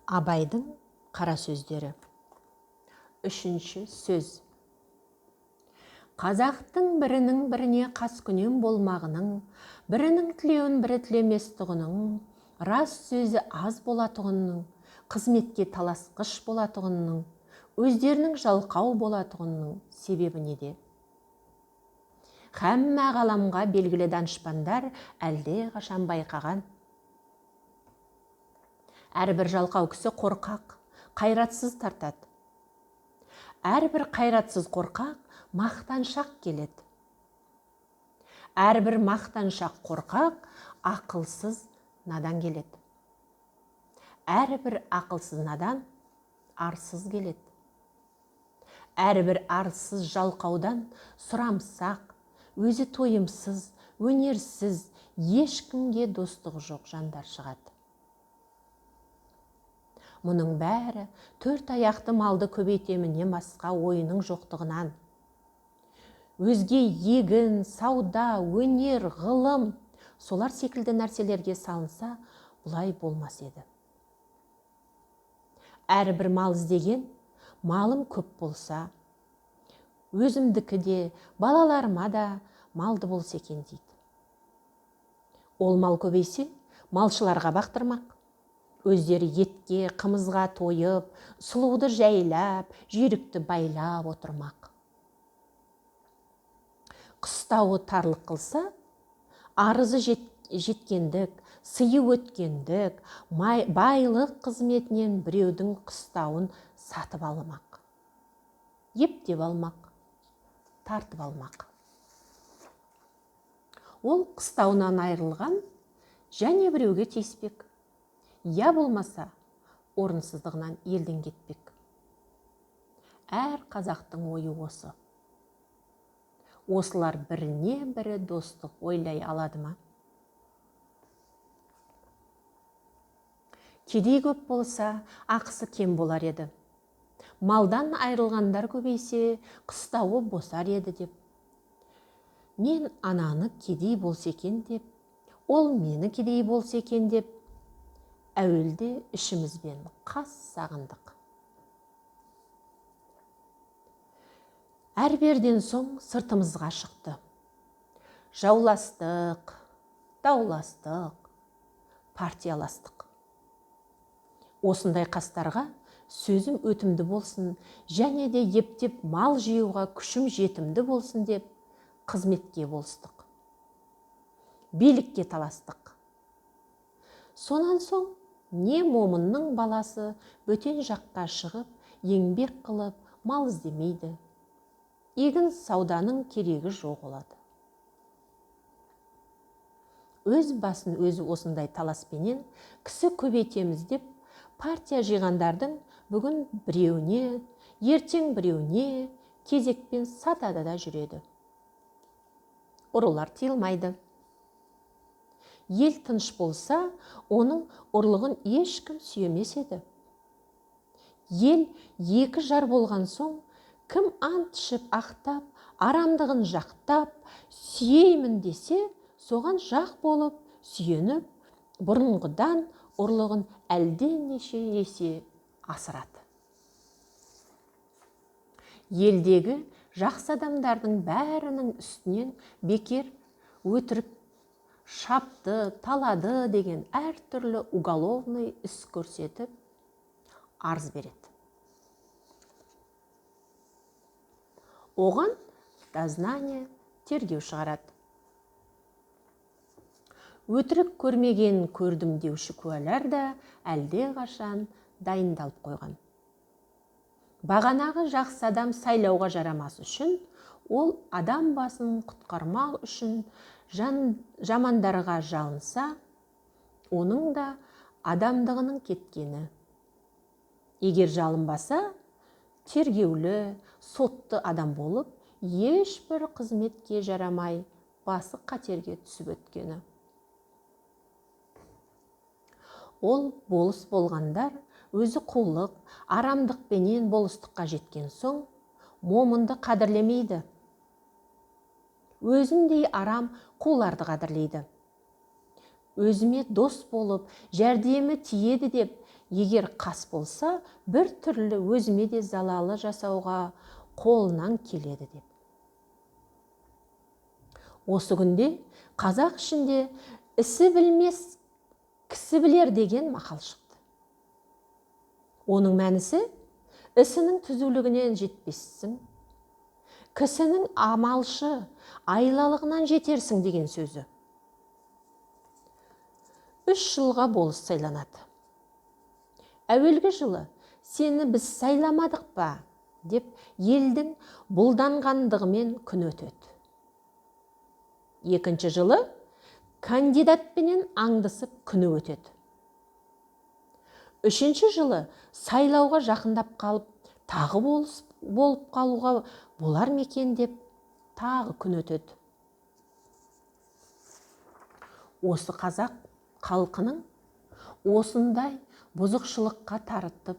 Абайдың қара сөздері. Үшінші сөз. Қазақтың бірінің біріне қаскүнем болмағының, бірінің тілеуін бірі тілеместігінің, рас сөзі аз болатығының, қызметке таласқыш болатығының, өздерінің жалқау болатығының себебі неде? Хамма ғаламға белгілі данышпандар әлде қашан байқаған. Әрбір жалқау кісі қорқақ, қайратсыз тартады. Әрбір қайратсыз қорқақ мақтаншақ келеді. Әрбір мақтаншақ қорқақ ақылсыз надан келеді. Әрбір ақылсыз надан арсыз келеді. Әрбір арсыз жалқаудан сұрамсақ, өзі тойымсыз, өнерсіз, ешкімге достығы жоқ жандар шығады. Мұның бәрі төрт аяқты малды көбейтемінен басқа ойының жоқтығынан. Өзге егін, сауда, өнер, ғылым, солар секілді нәрселерге салынса, бұлай болмас еді. Әрбір мал іздеген, малым көп болса, өзімдікі де, балаларыма да малды болса екен дейді. Ол мал көбейсе, малшыларға бақтырмақ. Өздері етке, қымызға тойып, сұлуды жайлап, жүйрікті байлап отырмақ. Қыстауы тарлық қылса, арызы жеткендік, сыйы өткендік, байлық қызметінен біреудің қыстауын сатып алмақ. Ептеп алмақ, тартып алмақ. Ол қыстауынан айырылған, және біреуге тиіспек. Я болмаса, орынсыздығынан елден кетпек. Әр қазақтың ойы осы. Осылар біріне бірі достық ойлай алады ма? Кедей көп болса, ақысы кем болар еді. Малдан айырылғандар көбейсе, қыстауы босар еді деп. Мен ананы кедей болса екен деп, ол мені кедей болса екен деп, әуелде ішімізбен қас сағындық. Әрберден соң сыртымызға шықты. Жауластық, дауластық, партияластық. Осындай қастарға сөзім өтімді болсын, және де ептеп мал жиюға күшім жетімді болсын деп, қызметке болыстық. Билікке таластық. Сонан соң, не момынның баласы бөтен жаққа шығып, еңбек қылып, мал іздемейді. Егін сауданың керегі жоқ олады. Өз басын өзі осындай таласпенен кісі көбейтеміз деп, партия жиғандардың бүгін біреуіне, ертең біреуіне кезекпен сатады да жүреді. Ұрылар тыйылмайды. Ел тыныш болса, оның ұрлығын ешкім сүйемес еді. Ел екі жар болған соң, кім ант ішіп ақтап, арамдығын жақтап, сүйеймін десе, соған жақ болып, сүйеніп, бұрынғыдан ұрлығын әлденеше есе асырады. Елдегі жақсы адамдардың бәрінің үстінен бекер, өтірік, шапты, талады деген әртүрлі уголовный іс көрсетіп, арыз береді. Оған дознание тергеу шығарады. Өтірік көрмеген көрдім деуші куәлар да әлде қашан дайындалып қойған. Бағанағы жақсы адам сайлауға жарамас үшін, ол адам басын құтқармақ үшін жамандарға жалынса, оның да адамдығының кеткені. Егер жалынбаса, тергеулі, сотты адам болып, ешбір қызметке жарамай, басы қатерге түсіп өткені. Ол болыс болғандар, өзі қулық, арамдықпенен болыстыққа жеткен соң, момынды қадірлемейді. Өзіндей арам қуларды қадірлейді. Өзіме дос болып, жәрдемі тиеді деп, егер қас болса, бір түрлі өзіме де залалы жасауға қолынан келеді деп. Осы күнде қазақ ішінде ісі білмес, кісі білер деген мақал шықты. Оның мәнісі, ісінің түзулігінен жетпессің, кісінің амалшы, айлалығынан жетерсің деген сөзі. 3 жылға болыс сайланады. Әуелгі жылы сені біз сайламадық па, деп елдің бұлданғандығымен күн өтеді. Екінші жылы кандидатпенен аңдысып күні өтеді. Үшінші жылы сайлауға жақындап қалып, тағы болып қалуға болар мекен деп тағы күн өтеді. Осы қазақ халқының осындай бұзықшылыққа тарытып,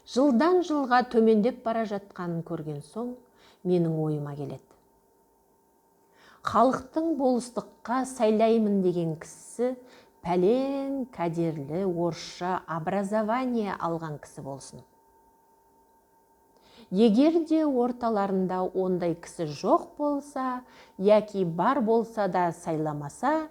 жылдан жылға төмендеп бара жатқанын көрген соң, менің ойыма келеді. Халықтың болыстыққа сайлаймын деген кісі пәлен кәдерлі орысша образование алған кісі болсын. Егер де орталарында ондай кісі жоқ болса, яки бар болса да сайламаса,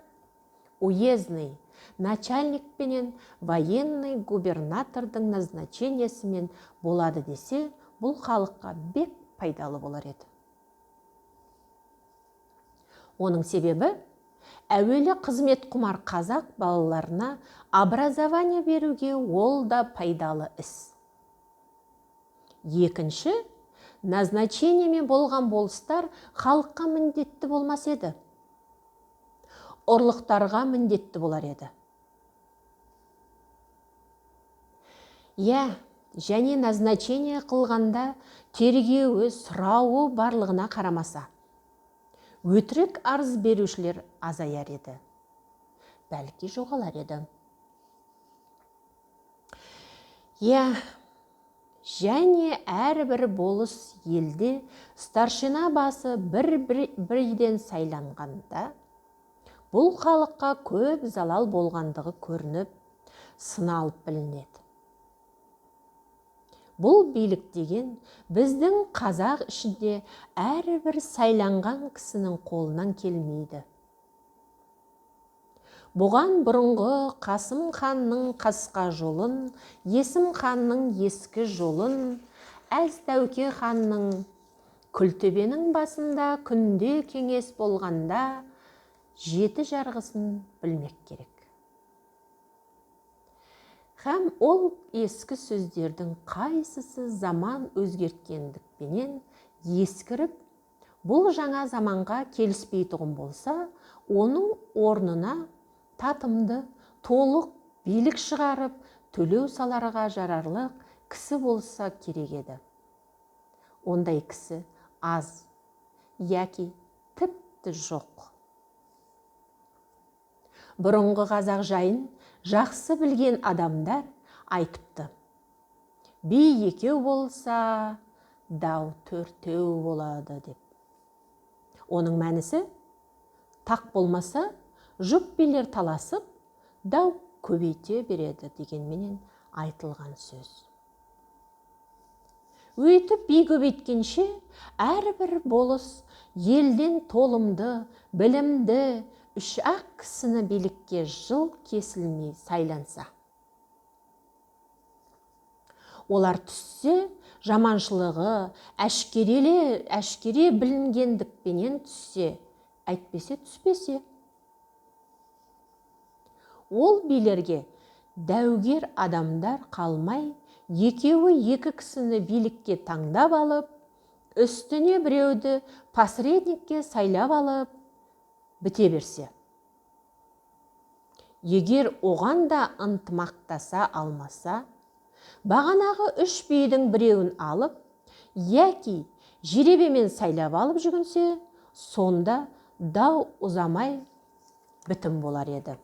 уездный начальник пенен военный губернатордың назначениесімен болады десе, бұл халыққа бек пайдалы болар еді. Оның себебі, әуелі қызмет құмар қазақ балаларына образование беруге ол да пайдалы іс. Екінші, назначениемен болған болыстар халыққа міндетті болмас еді. Ұрлықтарға міндетті болар еді. Және назначение қылғанда тергеуі, сұрауы барлығына қарамаса, өтірік арыз берушілер азаяр еді. Бәлки жоғалар еді. Және әрбір болыс елде старшина басы бірден сайланғанда, бұл халыққа көп залал болғандығы көрініп, сыналып білінеді. Бұл билік деген біздің қазақ ішінде әрбір сайланған кісінің қолынан келмейді. Бұған бұрынғы Қасым ханның қасқа жолын, Есім ханның ескі жолын, Әз Тәуке ханның Күлтөбенің басында күнде кеңес болғанда 7 жарғысын білмек керек. Һәм ол ескі сөздердің қайсысы заман өзгерткендікпенен ескіріп, бұл жаңа заманға келіспейтұғын болса, оның орнына татымды, толық билік шығарып, төлеу саларға жарарлық кісі болса керек еді. Ондай кісі аз, яки тіпті жоқ. Бұрынғы қазақ жайын жақсы білген адамдар айтыпты. Би екеу болса, дау 4-теу болады деп. Оның мәнісі, тақ болмаса, жұп билер таласып, дау көбейте береді дегенменен айтылған сөз. Өйтіп би көбейткенше, әрбір болыс елден толымды, білімді, 3-ақ кісіні билікке жыл кесілмей сайланса. Олар түссе, жаманшылығы әшкере білінгендікпенен түссе, әйтпесе түспесе. Ол билерге дәугер адамдар қалмай, екеуі 2 кісіні билікке таңдап алып, үстіне біреуді посредникке сайлап алып, біте берсе. Егер оған да ынтымақтаса алмаса, бағанағы 3 бидің біреуін алып, яки жеребемен сайлап алып жүгінсе, сонда дау ұзамай бітім болар еді.